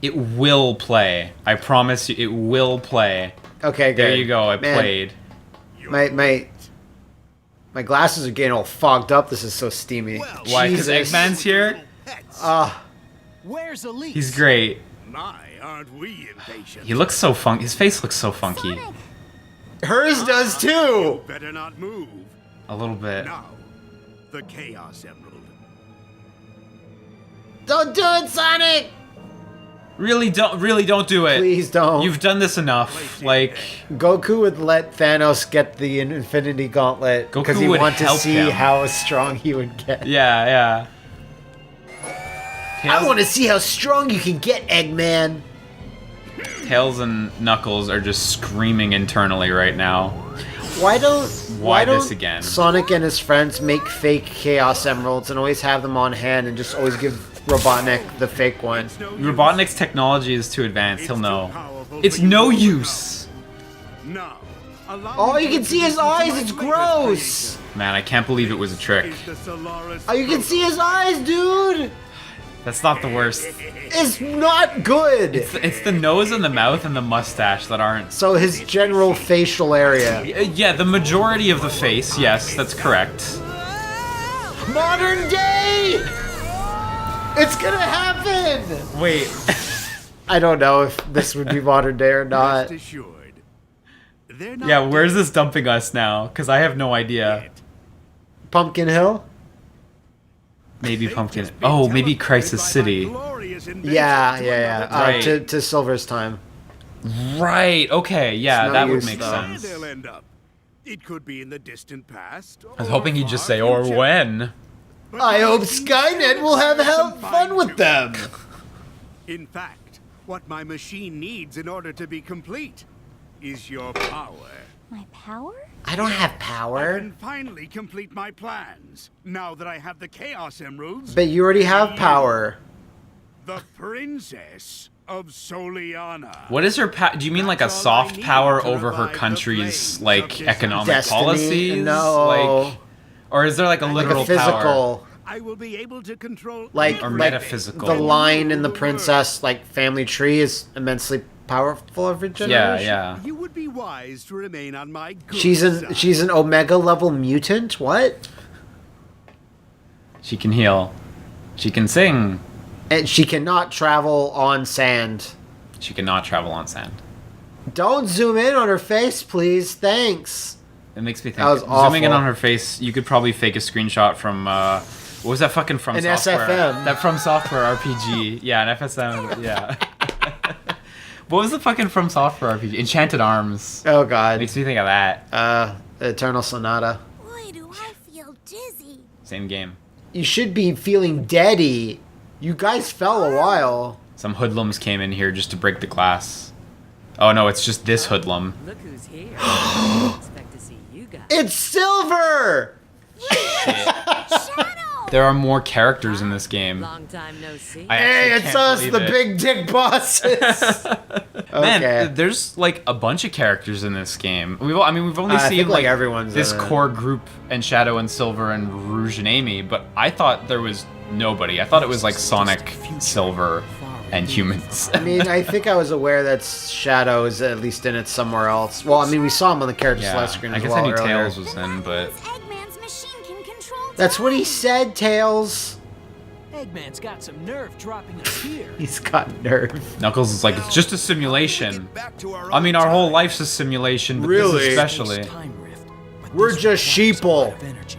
It will play. I promise you, it will play. Okay, good. There you go. It played. My glasses are getting all fogged up. This is so steamy. Why? Because Eggman's here? Where's Elise? He's great. My, aren't we impatient? He looks so funky. His face looks so funky. Hers does too. Better not move. A little bit. Now, the Chaos Emerald. Don't do it, Sonic. Really don't do it. Please don't. You've done this enough. Like, Goku would let Thanos get the Infinity Gauntlet because he would wanted to help see him. how strong he would get. yeah. I want to see how strong you can get, Eggman. Tails and Knuckles are just screaming internally right now. Why don't this again? Sonic and his friends make fake Chaos Emeralds and always have them on hand and just always give Robotnik the fake one? Robotnik's technology is too advanced. He'll know. It's no use. Now, Oh, you can see his eyes. It's gross. Man, I can't believe it was a trick. Oh, you can see his eyes, dude. That's not the worst. It's not good. It's the nose and the mouth and the mustache that aren't. So his general facial area. Yeah, the majority of the face. Yes, that's correct. Modern day. It's gonna happen. Wait. I don't know if this would be modern day or not. Rest assured, they're not Yeah, where's this dumping us now? Because I have no idea. dead. Pumpkin Hill? Maybe Pumpkin. Oh, maybe Crisis City. Yeah. Right. To Silver's time. Right. Okay. Yeah, It's no that would use, make though. Where sense. they'll end up. It could be in the distant past. I was hoping he'd just say, or when. I hope Skynet will have fun with them. In fact, what my machine needs in order to be complete is your power. My power? I don't have I power. can finally complete my plans now that I have the Chaos Emeralds. But you already have power. The Princess of Soliana. What is her do you mean like a That's all I soft need power to over her revive the country's flames like of this economic Destiny? policies? No. Like, or is there like a Like literal a physical. power? I will be able to control Like, Or every- metaphysical. The line in the princess like family tree is immensely powerful every generation. Yeah. You would be wise to remain on my good She's side. an Omega level mutant. What? She can heal. She can sing. And she cannot travel on sand. She cannot travel on sand. Don't zoom in on her face, please. Thanks. It makes me think. That was Zooming in awful. on her face, you could probably fake a screenshot from. What was that fucking From An Software? SFM. That From Software RPG. Yeah, an FSM. Yeah. What was the fucking From Software RPG? Enchanted Arms. Oh God. Makes me think of that. Eternal Sonata. Boy, do I feel dizzy. Same game. You should be feeling deady. You guys fell a while. Some hoodlums came in here just to break the glass. Oh no, it's just this hoodlum. Look who's here. I expect to see you guys. It's Silver! Shadow! There are more characters in this game. Long time no see. I Hey, actually it's can't us, believe the it. big dick bosses. Man, Okay. there's like a bunch of characters in this game. We've only I seen think, like, everyone's this in it. core group and Shadow and Silver and Rouge and Amy, but I thought there was nobody. I thought it was like Sonic, Silver, and humans. I mean, I think I was aware that Shadow is at least in it somewhere else. Well, I mean, we saw him on the character Yeah, select screen I as guess well I knew earlier. Tails was in, but Eggman's machine can control That's what he said, Tails. Eggman's got some nerve dropping us here. He's got nerve. Knuckles is like, it's just a simulation. I mean, our whole life's a simulation, but Really? this especially. Time rift, but We're this just requires a lot sheeple. of energy.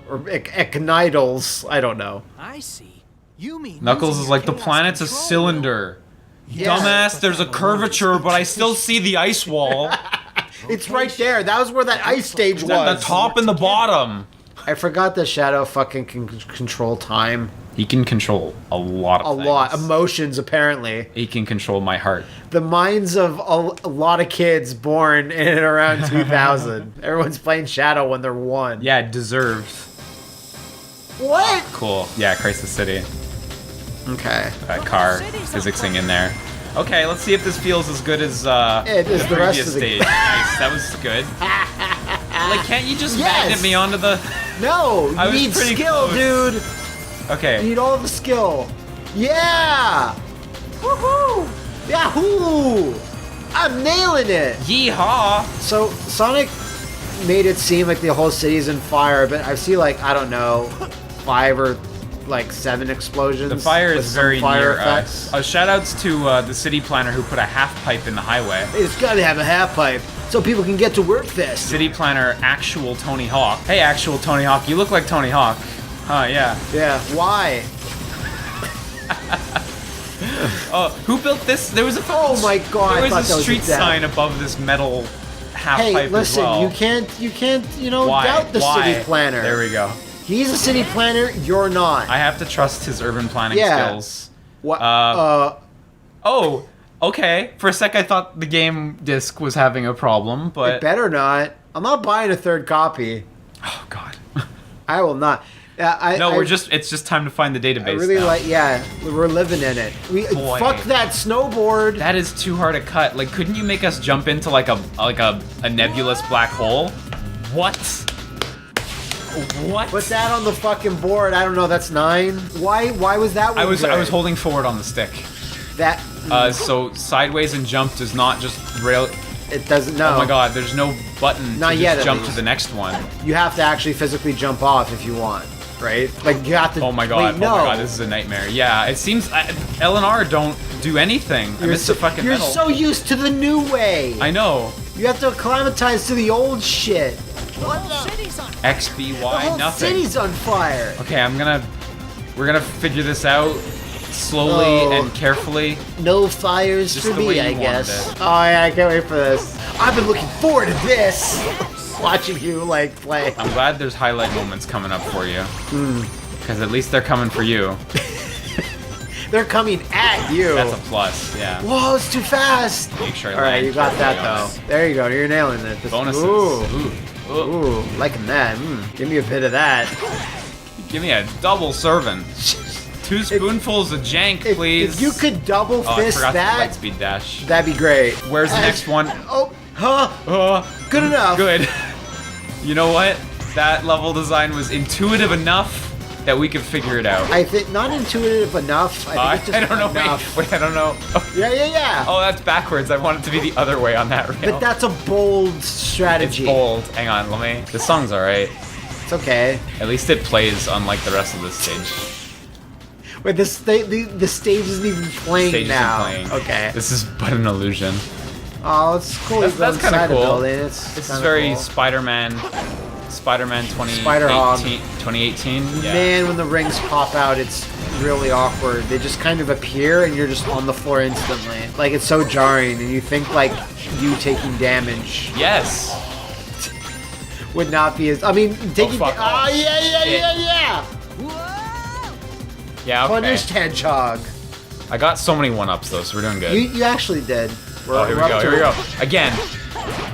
Or Echnidals. I don't know. I see. You mean Knuckles using is your like, the chaos planet's a control cylinder. Yeah. Dumbass, there's a curvature, but I still see the ice wall. It's right there. That was where that ice stage The was. top and the bottom. I forgot that Shadow fucking can control time. He can control a lot of A things. lot. Emotions, apparently. He can control my heart. The minds of a lot of kids born in and around 2000. Everyone's playing Shadow when they're 1. Yeah, deserved. What? Cool. Yeah, Crisis City. Okay. That car physicsing in there. Okay, let's see if this feels as good as It is the rest previous of the stage. Nice, that was good. Like, can't you just Yes. magnet me onto the... No, I you was need pretty skill, close. dude. You Okay. need all the skill. Yeah! Woohoo! Yahoo! I'm nailing it. Yeehaw! So Sonic made it seem like the whole city's in fire, but I see like, I don't know, 5 or like 7 explosions. The fire with is some very fire near effects. us. Shoutouts to the city planner who put a half pipe in the highway. It's gotta have a half pipe so people can get to work fast. City planner, actual Tony Hawk. Hey, actual Tony Hawk, you look like Tony Hawk. Huh, yeah. Yeah, why? Oh, who built this? There was a Oh my god, There I thought was that a was street a death. sign above this metal half Hey, pipe listen, as well. you can't, you know, Why? doubt the Why? city planner. There we go. He's a city planner, you're not. I have to trust his urban planning Yeah. skills. What? Oh, okay. For a sec, I thought the game disc was having a problem, It but better not. I'm not buying a third copy. oh god. I will not. No, it's just time to find the database. I really now. like. Yeah, we're living in it. Boy. Fuck that snowboard. That is too hard to cut. Like, couldn't you make us jump into like a nebulous black hole? What? What? Put that on the fucking board. I don't know. That's 9. Why was that one? I was good? holding forward on the stick. that. So sideways and jump does not just rail. It doesn't. No. Oh my god, there's no button Not to yet, just at jump to least. the next one. You have to actually physically jump off if you want, right? Like you have to. Oh my god, Wait, no. oh my god, this is a nightmare. Yeah, it seems L and R don't do anything. I miss the fucking You're metal. so used to the new way. I know. You have to acclimatize to the old shit. What the? City's on The XBY, whole nothing. city's on fire. Okay, we're gonna figure this out slowly Oh. and carefully. No fires Just for the way me, I you wanted guess. it. Oh yeah, I can't wait for this. I've been looking forward to this. Watching you like play. I'm glad there's highlight moments coming up for you. Hmm. Because at least they're coming for you. They're coming at you. That's a plus, yeah. Whoa, it's too fast. Make sure I All right, land you got that correctly on though. There you go. You're nailing it. This- Bonuses. Ooh. Ooh. Ooh, liking that. Give me a bit of that. Give me a double serving. 2 spoonfuls of jank, please. If you could double Oh, I fist forgot the that, Lightspeed dash. that'd be great. Where's the next one? Oh, huh? Oh, Good enough. good. You know what? That level design was intuitive enough that we could figure it out. I think not intuitive enough. I think it's I just don't know. enough. Wait, I don't know. Yeah. Oh, that's backwards. I want it to be the other way on that rail. But that's a bold it's strategy. bold. Hang on, let me. The song's alright. It's okay. At least it plays unlike the rest of the stage. Wait, the stage isn't even playing Stage now. isn't playing. Okay. This is but an illusion. Oh, it's cool. That's- you go that's kinda inside a cool. building. It's This is kinda very cool. Spider-Man 2018. Spider-Hog. 2018. Yeah. Man, when the rings pop out, it's really awkward. They just kind of appear, and you're just on the floor instantly. Like it's so jarring, and you think like you taking damage Yes. would not be as. I mean, taking. fuck. Oh yeah, Shit. yeah. Yeah. Okay. Punished Hedgehog. I got so many one-ups though, so we're doing good. You actually did. Oh, here we up go. to- Here we go. Again.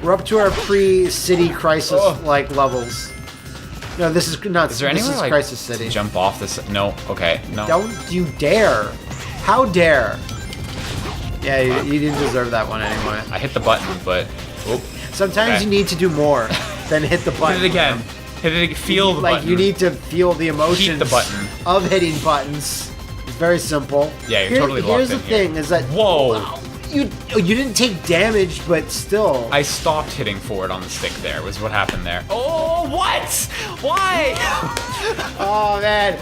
We're up to our pre-city crisis like levels. No, this is not. Is there this anywhere is like Crisis City. to jump off this? No. Okay. No. Don't you dare! How dare! Yeah, you didn't deserve that one anyway. I hit the button, but oh, Sometimes Okay. you need to do more than hit the button. hit it again. Hit it. Feel the Like button. you need to feel the emotions the button. of hitting buttons. It's very simple. Yeah, you're totally locked Here's the in here. thing: is that Whoa. you didn't take damage, but still. I stopped hitting forward on the stick. There was what happened there. Oh, what? Why? Oh man,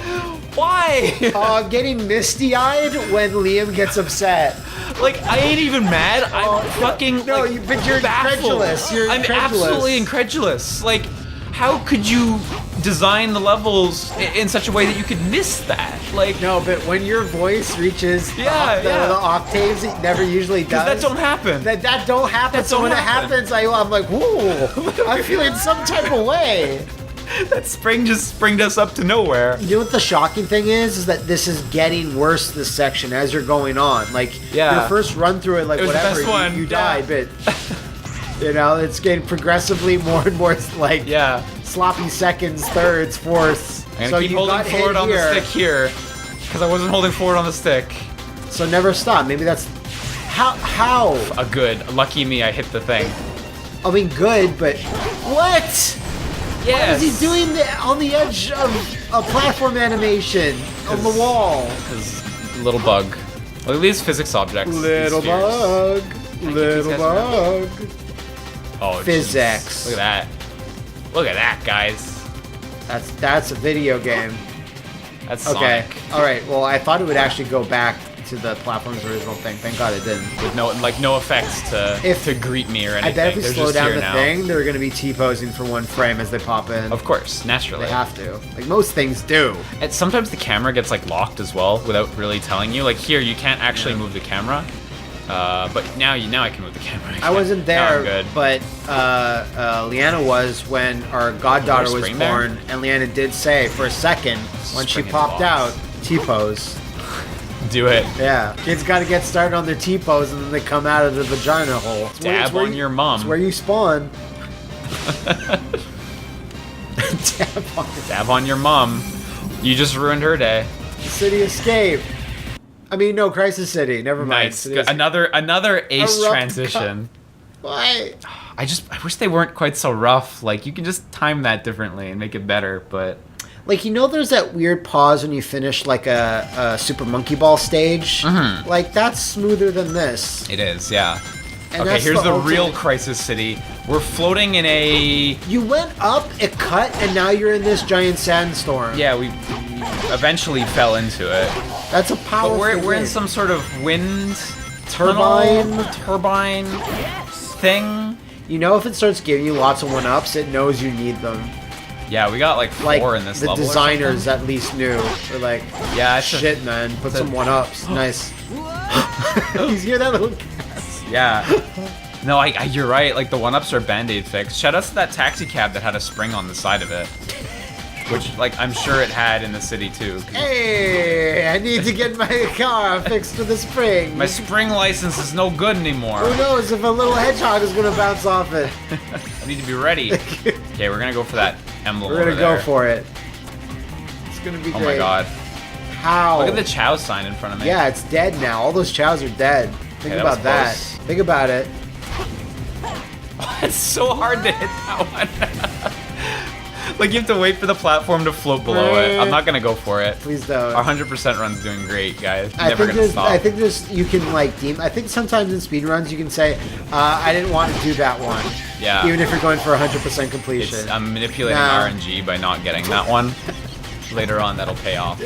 Why? getting misty-eyed when Liam gets upset. Like, I ain't even mad. I'm fucking no, like, but you're baffled. incredulous. You're I'm incredulous. absolutely incredulous. Like, how could you design the levels in such a way that you could miss that? Like, No, but when your voice reaches Yeah, the yeah. octaves, it never usually does. that don't happen. That don't happen. That So don't when happen. it happens, I'm like, whoa, I'm feeling some type of way. That spring just springed us up to nowhere. You know what the shocking thing is that this is getting worse this section as you're going on. Like Yeah. your first run through it, like It was the whatever, best one, you yeah. died, but you know it's getting progressively more and more like Yeah. sloppy seconds, thirds, fourths. I'm So gonna keep you holding got hit forward on here, the stick here. Because I wasn't holding forward on the stick. So never stop. Maybe that's how. A good. Lucky me, I hit the thing. I mean, good, but what? Why is he doing on the edge of a platform animation on the wall? Because little bug. Look at these physics objects. Little these spheres. bug. Little guys bug. Oh, Physics. Look at that. Look at that, guys. That's a video game. That's Okay. Sonic. All right. Well, I thought it would actually go back to the platform's original thing. Thank God it didn't. With no effects to greet me or anything. I bet if we They're slow just down here the now. thing, they're going to be T-posing for one frame as they pop in. Of course, naturally. They have to. Like most things do. And sometimes the camera gets like locked as well without really telling you. Like here, you can't actually move the camera. But now I can move the camera. I wasn't Now I'm there, good. but Leanna was when our goddaughter was spring there? born, and Leanna did say for a second when she Spring in the popped box. out, T-pose. Do it. Yeah, kids got to get started on their T-pose, and then they come out of the vagina hole. It's Dab on your mom. It's where you spawn. Dab on your mom. You just ruined her day. City Escape. I mean, no, Crisis City. Never mind. Nice. City Good. Escape. Another ace rough transition. Why? I wish they weren't quite so rough. Like you can just time that differently and make it better. But Like, you know, there's that weird pause when you finish like a Super Monkey Ball stage. Mhm. Like that's smoother than this. it is, yeah. And Okay, that's here's the real ultimate- Crisis City. We're floating in a You went up, it cut, and now you're in this giant sandstorm. yeah. We eventually fell into it. That's a powerful. But we're in win. some sort of wind Turbine? turbine thing. You know, if it starts giving you lots of one-ups, it knows you need them. Yeah, we got like Like four in this the level. or designers something. at least knew. They're like, Yeah, it's a- shit, man, put it's a- some one-ups. Nice. You hear that little? Yeah. No, you're right. Like the one-ups are Band-Aid fix. Shout out to that taxi cab that had a spring on the side of it, which like I'm sure it had in the city too. Hey, I need to get my car fixed to the spring. My spring license is no good anymore. Who knows if a little hedgehog is gonna bounce off it? I need to be ready. Okay, we're gonna go for that emblem. We're gonna over go there. for it. It's gonna be Oh great. my god! How? Look at the Chow sign in front of me. Yeah, it's dead now. All those chows are dead. Think that was about that. close. Think about it. It's so hard to hit that one. Like you have to wait for the platform to float below it. I'm not gonna go for it. Please don't. Our 100% run's doing great, guys. I Never think gonna stop. I think there's you can like I think sometimes in speedruns you can say I didn't want to do that one. Yeah. Even if you're going for 100% completion. I'm manipulating No. RNG by not getting that one. Later on, that'll pay off.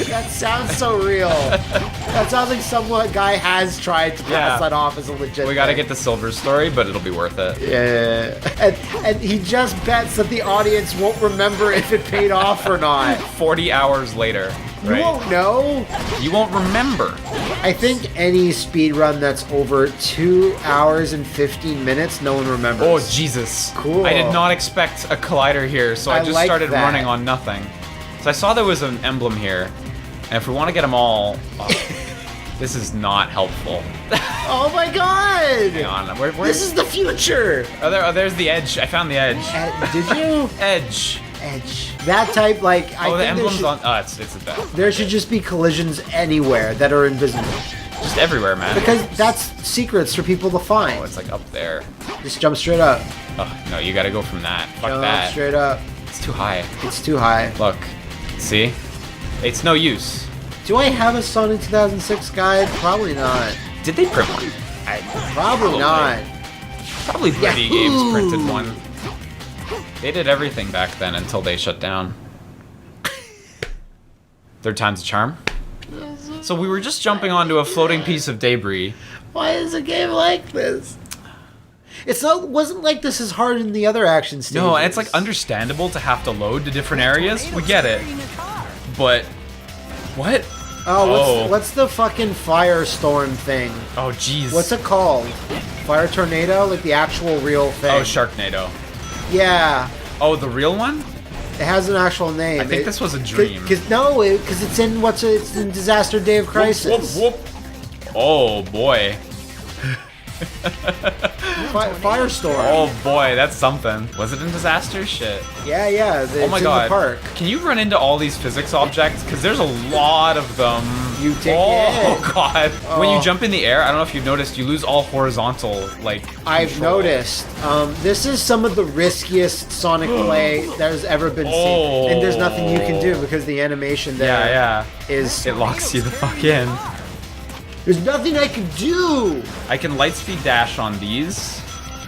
That sounds so real. That sounds like some guy has tried to pass Yeah. that off as a legit. We gotta thing. get the silver story, but it'll be worth it. Yeah. And he just bets that the audience won't remember if it paid off or not. 40 hours later, You right? won't know. You won't remember. I think any speed run that's over 2 hours and 15 minutes, no one remembers. Oh, Jesus. Cool. I did not expect a collider here, so I just like started that. running on nothing. So I saw there was an emblem here, and if we want to get them all, this is not helpful. Oh my god! Hang on, This is the future! there's the edge. I found the edge. Did you? Edge. Edge. That type, like, I Oh, the think emblem's should, on. Oh, it's the best. there should just be collisions anywhere that are invisible. Just everywhere, man. Because that's secrets for people to find. Oh, it's like up there. Just jump straight up. Oh, no, you gotta go from that. Fuck Jump that. straight up. It's too high. It's too high. Look. See? It's no use. Do I have a Sonic 2006 guide? Probably not. Did they print one? Probably not. Probably 3D Yahoo! Games printed one. They did everything back then until they shut down. Third time's a charm. So we were just jumping onto a floating piece of debris. Why is a game like this? Wasn't like this as hard in the other action stages. No, and it's like understandable to have to load to different areas. We get it. But what? Oh, what's the fucking firestorm thing? Oh, jeez. What's it called? Fire tornado? Like the actual real thing? Oh, Sharknado. Yeah, Oh, the real one? it has an actual name. I think this was a dream. Because it's in it's in Disaster Day of Crisis. Whoop, whoop, whoop. Oh boy. Firestorm. Oh boy, that's something. Was it in Disaster? Shit. Yeah. Oh my in god. the park. Can you run into all these physics objects? Because there's a lot of them. You take Oh it. god. When Oh. you jump in the air, I don't know if you've noticed, you lose all horizontal, like, I've control. noticed. This is some of the riskiest Sonic play there's ever been seen. And there's nothing you can do because the animation there Yeah, is... It locks you the fuck in. There's nothing I can do! I can lightspeed dash on these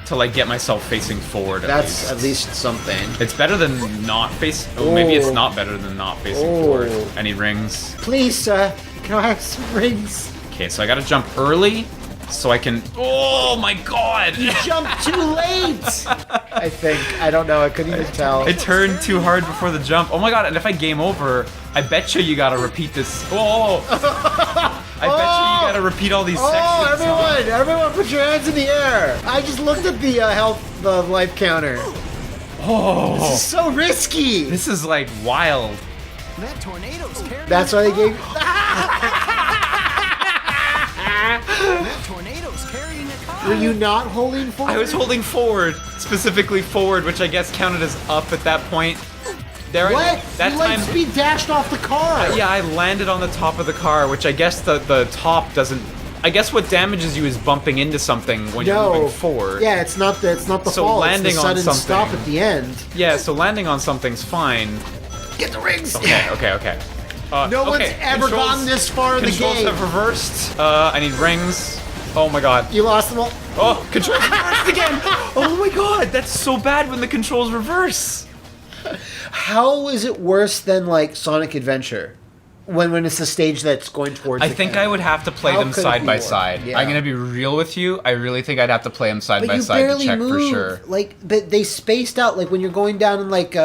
to like get myself facing forward That's at least something. It's better than not face. Oh, maybe it's Oh. not better than not facing Oh. forward. Any rings? Please, sir, can I have some rings? Okay, so I gotta jump early so I can. Oh my god! You jumped too late! I think. I don't know. I couldn't even tell. I turned too hard before the jump. Oh my god! And if I game over, I bet you gotta repeat this. Oh! I bet you gotta repeat all these Oh, sections. everyone put your hands in the air! I just looked at the the life counter. Oh! This is so risky! This is like wild. That tornado's carrying That's a why they car. gave... That tornado's carrying a car. Were you not holding forward? I was holding forward, specifically forward, which I guess counted as up at that point. There, What? that you time, speed dashed off the car! yeah, I landed on the top of the car, which I guess the top doesn't. I guess what damages you is bumping into something when you're moving forward. Yeah, it's not the So fall. landing it's the on sudden stop something- at the end. Yeah, so landing on something's fine. Get the rings! Okay. No one's okay, ever controls- gone this far in the Controls game. have reversed. I need rings. Oh my god. You lost them all. Oh, controls reversed again. Oh my god, that's so bad when the controls reverse. How is it worse than like Sonic Adventure? When it's a stage that's going towards I the think camera? I would have to play How them could it side be by worse? side. Yeah. I'm gonna be real with you. I really think I'd have to play them side But by you side to barely check move. for sure. Like, but they spaced out. Like when you're going down in like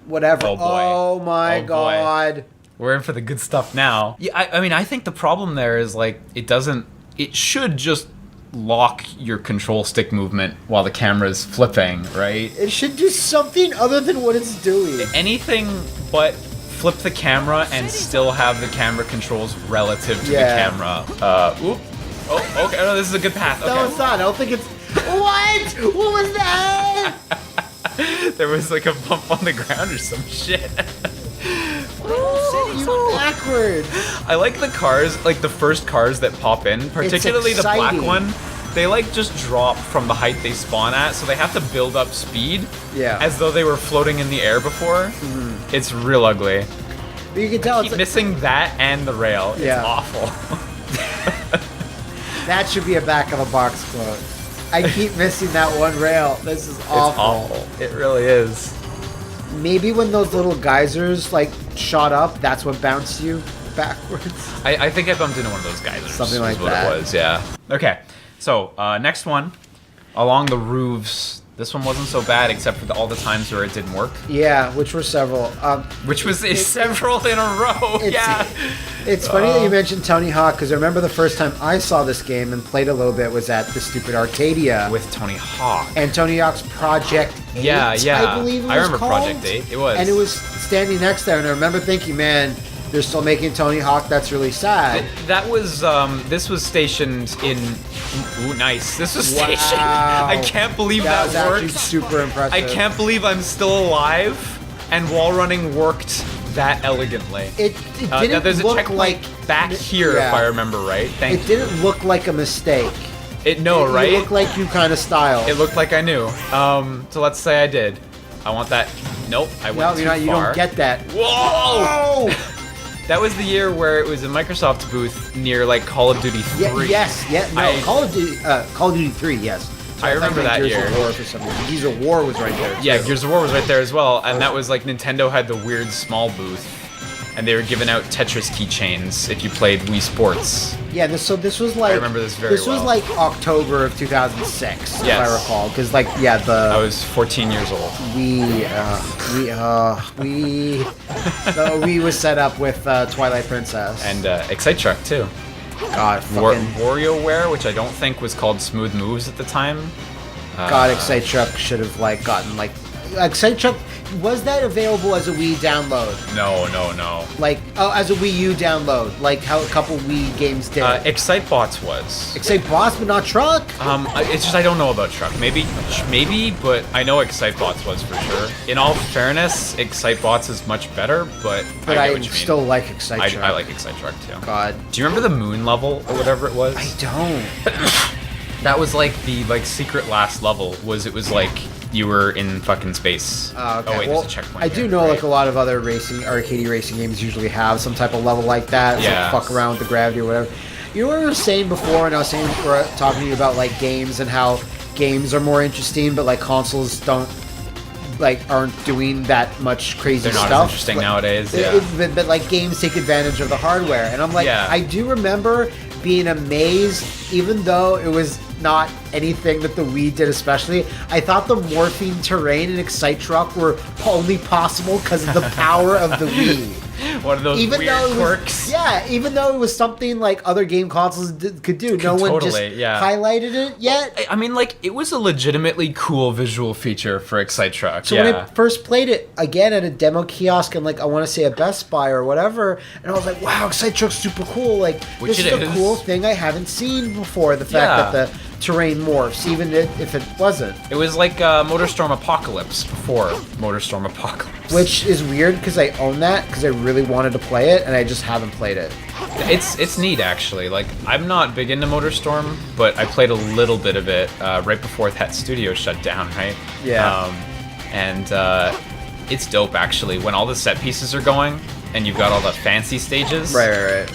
whatever. Oh, boy. Oh my Oh, boy. god. We're in for the good stuff now. Yeah, I mean, I think the problem there is like it should just lock your control stick movement while the camera's flipping, right? It should do something other than what it's doing. Anything but flip the camera and still have the camera controls relative to Yeah. the camera. Oop. Oh, okay. Oh, this is a good path. No, Okay. it's not. I don't think it's. What? What was that? There was like a bump on the ground or some shit. Oh, you went backwards. I like the cars, like the first cars that pop in, particularly the black exciting. one. They like just drop from the height they spawn at, so they have to build up speed. Yeah. As though they were floating in the air before. It's real ugly. But you can tell Keep it's like, missing that and the rail. Yeah. It's awful. that should be a back of a box quote. I keep missing that one rail. This is It's awful. awful. It really is. Maybe when those little geysers like shot up, that's what bounced you backwards. I think I bumped into one of those guys. Something like what that. it was, yeah. Okay, so next one. Along the roofs. This one wasn't so bad except for all the times where it didn't work. Yeah, which were several. Which was several in a row, It's, yeah. It's funny that you mentioned Tony Hawk because I remember the first time I saw this game and played a little bit was at the stupid Arcadia. With Tony Hawk. And Tony Hawk's Project 8, Yeah. I believe it was I remember called. Project 8. It was. And it was standing next there, and I remember thinking, man, they're still making Tony Hawk. That's really sad. That was, this was stationed in... Ooh, nice. This was Wow. stationed... I can't believe That was that actually worked. super impressive. I can't believe I'm still alive, and wall running worked that elegantly. It Now didn't there's a look checkpoint like back here, yeah. if I remember right. Thank It didn't look like a mistake. it. No, It right? looked like you kind of styled. It looked like I knew. So let's say I did. I want that. Nope, I went No, too you're not, you far. don't get that. Whoa! Oh! That was the year where it was a Microsoft booth near like Call of Duty 3. No, Call of Duty 3, yes. So I thought remember you meant that Gears of year. War for some reason. Gears of War was right there. Yeah, too. Gears of War was right there as well, and that was like Nintendo had the weird small booth, and they were giving out Tetris keychains if you played Wii Sports. Yeah, this was like. I remember this very This was well. like October of 2006, if Yes. I recall. Because, like, yeah, I was 14 years old. the Wii was set up with Twilight Princess. And Excite Truck too. God, fucking. WarioWare, which I don't think was called Smooth Moves at the time. God, Excite Truck should have, like, gotten, like, Excite Truck, was that available as a Wii download? No. Like, as a Wii U download, like how a couple Wii games did. Excitebots was. Excite Boss, but not Truck? It's just I don't know about Truck. Maybe, but I know Excitebots was for sure. In all fairness, Excitebots is much better, but But I I, get what you mean. still like Excite Truck. I like Excite Truck too. God. Do you remember the moon level or whatever it was? I don't. That was like the secret last level. It was like you were in fucking space. Oh, okay. Oh wait, well, there's a checkpoint. I do here, know right? like a lot of other arcade racing games usually have some type of level like that. It's Yeah. like fuck around with the gravity or whatever. You know what I was saying before, and I was saying we're talking to you about like games and how games are more interesting, but like consoles aren't doing that much crazy They're not stuff. as interesting But- nowadays. Yeah. but like games take advantage of the hardware, and I'm like, Yeah. I do remember being amazed, even though it was not anything that the Wii did especially. I thought the morphing terrain and Excite Truck were only possible because of the power of the Wii. One of those weird though it quirks. was, yeah, even though it was something like other game consoles could do, no one just Totally, yeah. highlighted it yet. I mean, like, it was a legitimately cool visual feature for Excite Truck. So when I first played it again at a demo kiosk and like I want to say a Best Buy or whatever, and I was like, wow, Excite Truck's super cool. Like Which this it is a is. cool thing I haven't seen before. The fact Yeah. that the terrain morphs, even if it wasn't. It was like Motorstorm Apocalypse before Motorstorm Apocalypse. Which is weird because I own that because I really wanted to play it and I just haven't played it. It's neat actually. Like, I'm not big into Motorstorm, but I played a little bit of it right before that studio shut down, right? Yeah. It's dope actually when all the set pieces are going and you've got all the fancy stages. Right.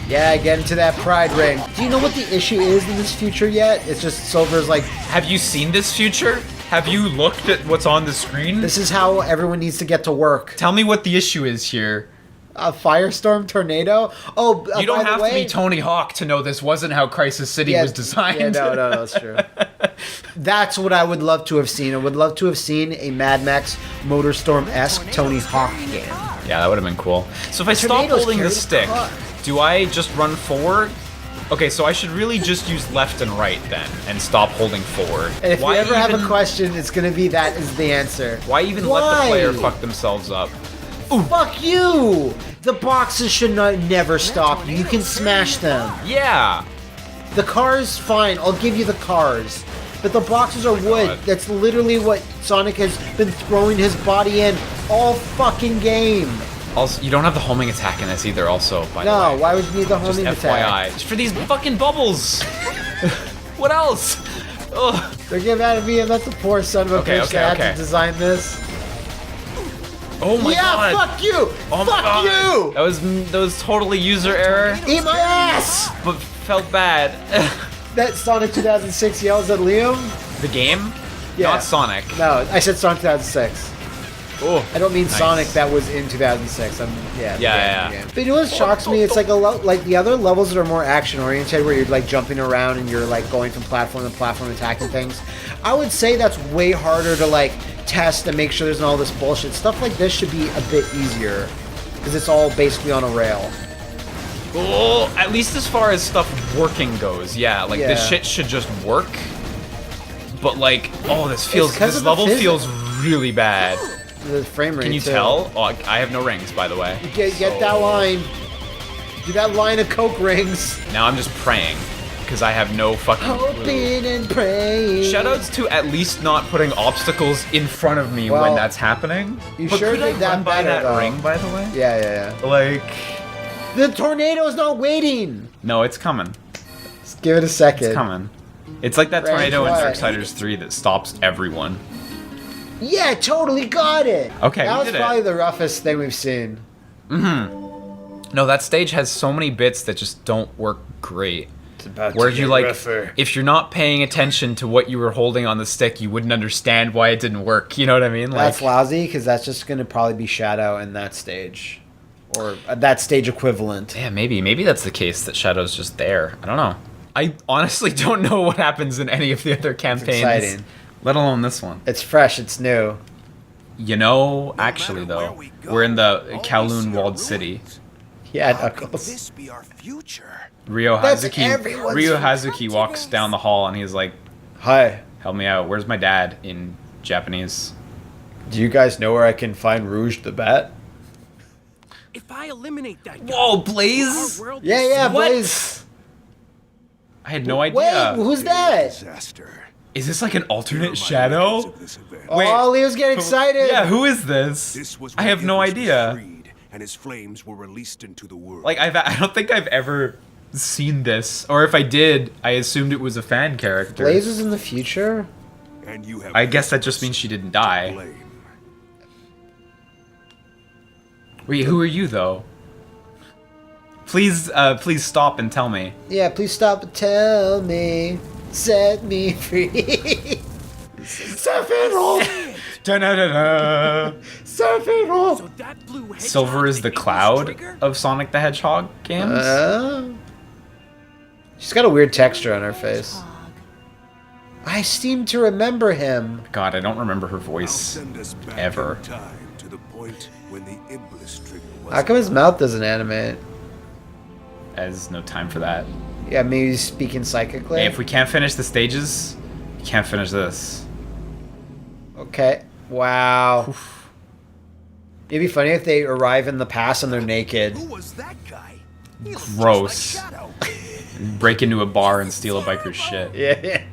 Yeah, get into that pride ring. Do you know what the issue is in this future yet? It's just Silver's like, Have you seen this future? Have you looked at what's on the screen? this is how everyone needs to get to work. Tell me what the issue is here. A firestorm tornado? Oh, You don't by the have way, to be Tony Hawk to know this wasn't how Crisis City was designed. Yeah, no, that's true. That's what I would love to have seen. I would love to have seen a Mad Max Motorstorm-esque Tony Hawk game. Yeah, that would have been cool. So if I stop Tornadoes holding carry the the stick, car. do I just run forward? Okay, so I should really just use left and right then, and stop holding forward. And if Why you ever have a even- question, it's going to be that is the answer. Why even let the player fuck themselves up? Fuck you! The boxes should never stop you. You can smash them. Yeah. The cars, fine. I'll give you the cars. But the boxes are wood. God. That's literally what Sonic has been throwing his body in all fucking game. Also, you don't have the homing attack in this either. Also, by the No, way. why would you need the Just homing FYI, attack? it's for these fucking bubbles. What else? Ugh. They're giving out of me, and that's a poor son of a Okay, bitch okay, that had okay. to design this. Oh my yeah, god. fuck you! Oh my fuck god. you! That was totally user error, Eat my ass! but felt bad. That Sonic 2006 yells at Liam? The game? Yeah. Not Sonic. No, I said Sonic 2006. Oh. I don't mean Nice. Sonic that was in 2006. The Yeah. game. But you know what shocks me? It's like like the other levels that are more action oriented, where you're like jumping around and you're like going from platform to platform, attacking things. I would say that's way harder to like test and make sure there's not all this bullshit. Stuff like this should be a bit easier because it's all basically on a rail. Oh, at least as far as stuff working goes, yeah. Like this Yeah. shit should just work. But like, this 'cause of the level physics. feels really bad. The frame rate. Can you too. tell? Oh, I have no rings, by the way. Get So that line. Do that line of Coke rings. Now I'm just praying because I have no fucking clue. Hoping and praying. Shoutouts to at least not putting obstacles in front of me Well, when that's happening. you But sure could I did that run by better, that though. ring, by the way? Yeah. Like, The tornado's not waiting. no, it's coming. Just give it a second. It's coming. It's like that Range tornado in what? Darksiders 3 that stops everyone. Yeah, totally got it. Okay, that we was did it. probably the roughest thing we've seen. No, that stage has so many bits that just don't work great. It's about Where you like, if you're not paying attention to what you were holding on the stick, you wouldn't understand why it didn't work. You know what I mean? Like, That's lousy because that's just going to probably be Shadow in that stage, or that stage equivalent. yeah, maybe that's the case that Shadow's just there. I don't know. I honestly don't know what happens in any of the other campaigns, exciting. let alone this one. It's fresh. It's new. You know, actually though, we're in the Kowloon walled city. Yeah, How could Knuckles. this be our future? Ryo That's Hazuki. everyone's Ryo future. Hazuki walks down the hall and he's like, Hi. "Help me out. Where's my dad in Japanese. Do you guys know where I can find Rouge the Bat? If I eliminate that guy, Whoa, Blaze! our world Yeah, What? Blaze. I had no idea. Wait, who's that? Disaster. Is this like an alternate My Shadow? records of this event. Wait. Oh, Leo's getting excited. Yeah, who is this? This was I when have no Icarus was idea. freed, and his flames were released into the world. Like, I don't think I've ever seen this. Or if I did, I assumed it was a fan character. Blaze is in the future? And you have I guess that just means she didn't die. blame. Wait, who are you, though? Please stop and tell me. Yeah, please stop and tell me. Set me free. Surf and roll. Da-da-da-da. Surf and roll. So that blue hedgehog Silver is the English cloud trigger? of Sonic the Hedgehog games. She's got a weird texture on her face. I seem to remember him. God, I don't remember her I'll voice send us back ever. in time to the point when the Iblis trigger was. How come his mouth doesn't animate? There's no time for that. Yeah, maybe he's speaking psychically. Hey, if we can't finish the stages, we can't finish this. Okay. Wow. It'd be funny if they arrive in the past and they're naked. Who was that guy? He looked just Gross. like Shadow. Break into a bar and steal a biker's shit. Yeah.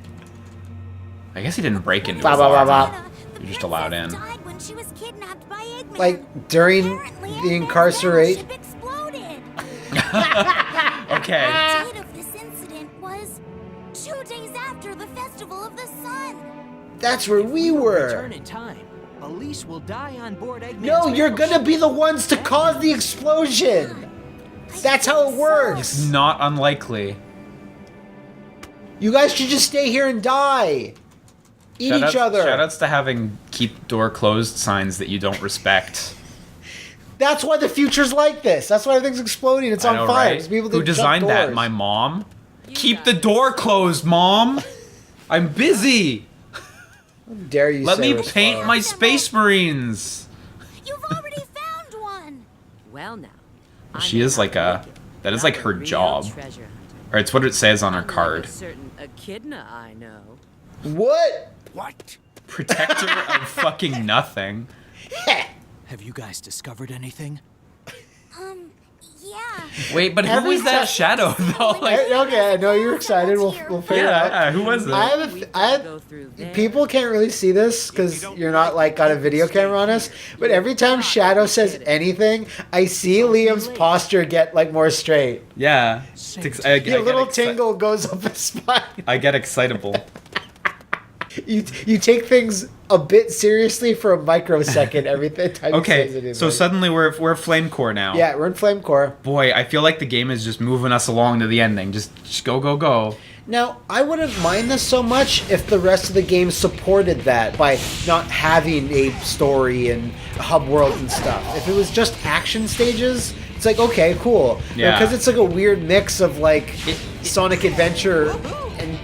I guess he didn't break into Ba, a ba, bar. ba, ba. The You're just allowed in. princess died when she was kidnapped by Eggman. Like, during Apparently, the Eggman's incarcerate. battleship exploded. Okay. The date of this incident was 2 days after the Festival of the Sun. That's where we Return were. in time. Elise will die on board Eggman's No, you're gonna battleship. be the ones to cause the explosion. That's how it works. Not unlikely. You guys should just stay here and die. Eat each other. Shoutouts to having keep door closed signs that you don't respect. That's why the future's like this. That's why everything's exploding. It's I on know, fire. right? Because people Who didn't shut designed that? doors. My mom? You Keep got the it. door closed, Mom! I'm busy! How dare you Let say me it was paint fire. my Space Marines! You've already found one. Well, now. She is like that is like her job. Treasure hunter. Or it's what it says on her Unlike card. A certain echidna I know. What? What? Protector of fucking nothing. Have you guys discovered anything? Yeah. Wait, but who Every was that time- shadow though? Like, Okay, I know you're excited. We'll figure it out. yeah, who was it? I have We a, gotta I have, go through there. people can't really see this because you're not like got a video camera on us. But every time Shadow says anything, I see Liam's posture get like more straight. Yeah. I Your little get tingle goes up his spine. I get excitable. You take things a bit seriously for a microsecond every time he says Okay, anything. so suddenly we're flame core now. Yeah, we're in Flame Core. Boy, I feel like the game is just moving us along to the ending. Just go, go, go. Now, I wouldn't mind this so much if the rest of the game supported that by not having a story and hub world and stuff. If it was just action stages, it's like, okay, cool. Yeah. Because it's like a weird mix of like Sonic Adventure and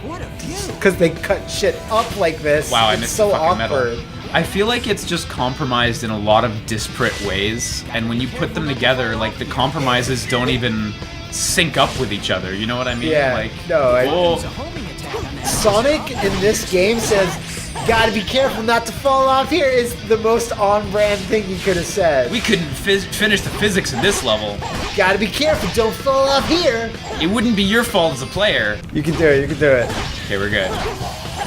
because they cut shit up like this. Wow, I it's missed so the fucking awkward. metal. I feel like it's just compromised in a lot of disparate ways, and when you put them together, like the compromises don't even sync up with each other. You know what I mean? Yeah, Like, no, whoa. It's a homing attack on that. Sonic in this game says, "Gotta be careful not to fall off here," is the most on-brand thing you could have said. We couldn't finish the physics in this level. Gotta be careful, don't fall off here. It wouldn't be your fault as a player. You can do it. You can do it. Okay, we're good.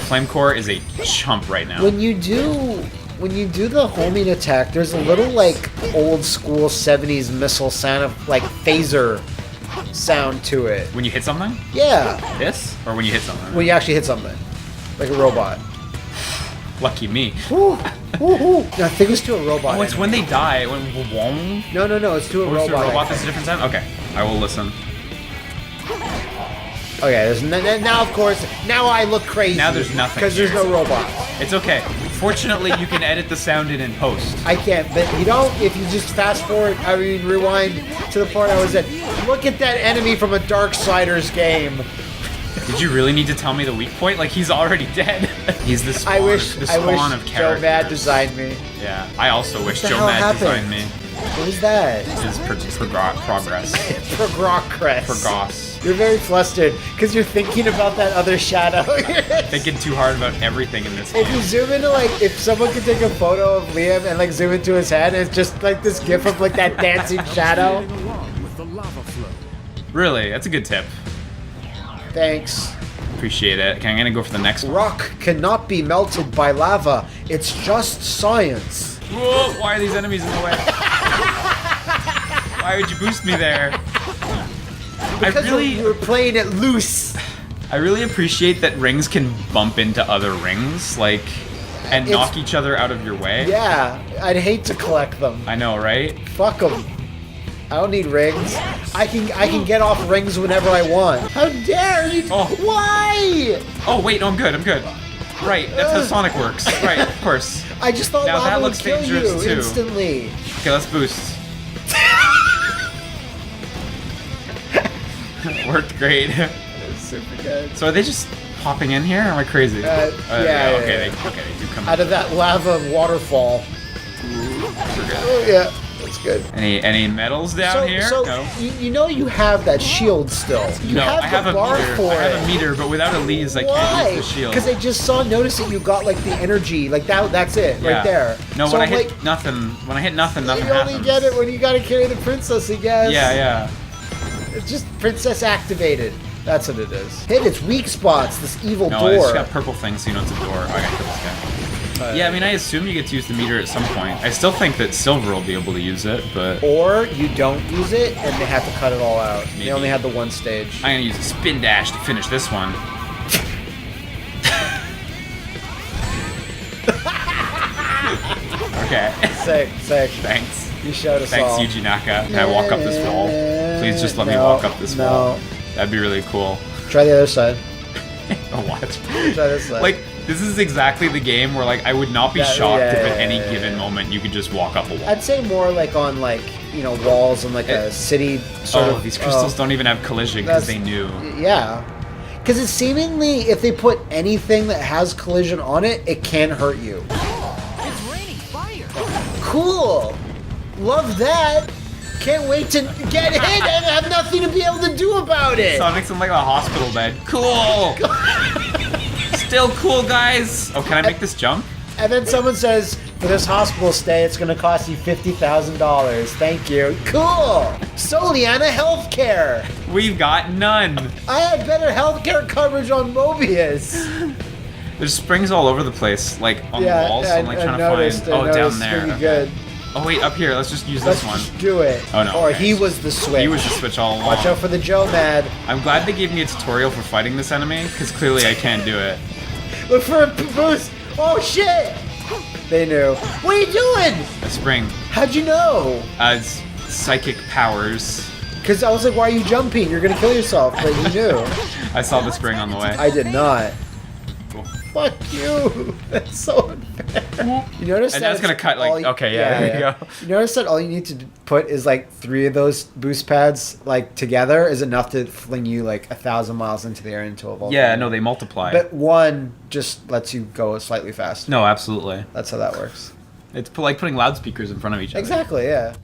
Flame core is a chump right now. When you do the homing attack, there's a little like old school 70s missile sound of like phaser sound to it. When you hit something? Yeah, This? Or when you hit something? when you actually hit something, like a robot. Lucky me. Woo, woo, woo. No, I think it was to a robot. Oh, it's when they die. When wong? No, it's to a Oh, it's robot. a robot that's a different sound? Okay. I will listen. Okay, now of course, now I look crazy. Now there's nothing because there's here. no robot. It's okay. Fortunately, you can edit the sound in post. I can't, but you don't. If you just fast forward, I mean rewind to the part I was at. Look at that enemy from a Darksiders game. Did you really need to tell me the weak point? Like, he's already dead. He's the I wish spawn of Joe characters. Mad designed me. Yeah, I also wish the Joe hell Mad happened? designed me. What is that? Is progress. Progress. Progress. You're very flustered because you're thinking about that other shadow. Thinking too hard about everything in this If game. you zoom into like, if someone could take a photo of Liam and like zoom into his head, it's just like this gif of like that dancing shadow. Along with the lava flow. Really, that's a good tip. Thanks. Appreciate it. Okay, I'm gonna go for the next one. Rock cannot be melted by lava. It's just science. Whoa, why are these enemies in the way? Why would you boost me there? Because we're playing it loose. I really appreciate that rings can bump into other rings, like, and knock each other out of your way. Yeah, I'd hate to collect them. I know, right? Fuck them. I don't need rings. I can get off rings whenever I want. How dare you? Oh. Why? Oh wait, no, I'm good. Right, that's how Sonic works. Right, of course. I just thought Now that lava would looks kill you dangerous, too. instantly. Okay, let's boost. Worked great. Super good. So are they just popping in here? Or am I crazy? Yeah. Okay, they do come Out of that lava waterfall. Oh yeah, that's good. Any medals down here? So No. you know you have that shield still. You No, have I have the a bar meter. for I have it. a meter, but without a Lee's, I can't Why? use the shield. Because I just noticed that you got like the energy, like that's it, Yeah. right there. No, So when I I'm hit like, nothing, nothing you happens. only get it when you gotta carry the princess, I guess. Yeah. It's just princess activated. That's what it is. Hit its weak spots, this evil No, door. it's got purple things, so you know it's a door. Oh, I gotta kill this guy. Yeah, I mean, I assume you get to use the meter at some point. I still think that Silver will be able to use it, but Or you don't use it and they have to cut it all out. Maybe. They only had the one stage. I'm gonna use a spin dash to finish this one. Okay. Sick. Thanks. You showed us Thanks, all. Yuji Naka. Can I walk up this wall? Please just let me walk up this wall. That'd be really cool. Try the other side. Oh, what? Try this side. Like, this is exactly the game where, like, I would not be shocked if at any yeah. given moment you could just walk up a wall. I'd say more like on like, you know, walls and like a city sort of. These crystals don't even have collision because they knew. Yeah. Because it's seemingly, if they put anything that has collision on it, it can hurt you. It's raining fire. Cool. Love that. Can't wait to get hit and have nothing to be able to do about it. Sonic's in like a hospital bed. Cool. Still cool, guys. Oh, can I make this jump? And then someone says, for this hospital stay, it's going to cost you $50,000. Thank you. Cool. So, Liana, healthcare. We've got none. I had better healthcare coverage on Mobius. There's springs all over the place, like on the walls. So I'm like trying to find. Oh, down there. Pretty Okay. good. Oh wait, up here. Let's just use Let's this one. just do it. Oh, no, Or okay. he was the switch. He was the switch all along. Watch out for the Joe Mad. I'm glad they gave me a tutorial for fighting this enemy, because clearly I can't do it. Look for a boost. Oh shit! They knew. What are you doing? A spring. How'd you know? It's psychic powers. Because I was like, why are you jumping? You're gonna kill yourself. But you knew. I saw the spring on the way. I did not. Cool. Fuck you. That's so unfair. You notice And that that's gonna it's cut, like, all you- okay, yeah, there you go. You notice that all you need to put is like 3 of those boost pads like together is enough to fling you like 1,000 miles into the air into a volcano. Yeah, no, they multiply. But one just lets you go slightly faster. No, absolutely. That's how that works. It's like putting loudspeakers in front of each other. Exactly, yeah.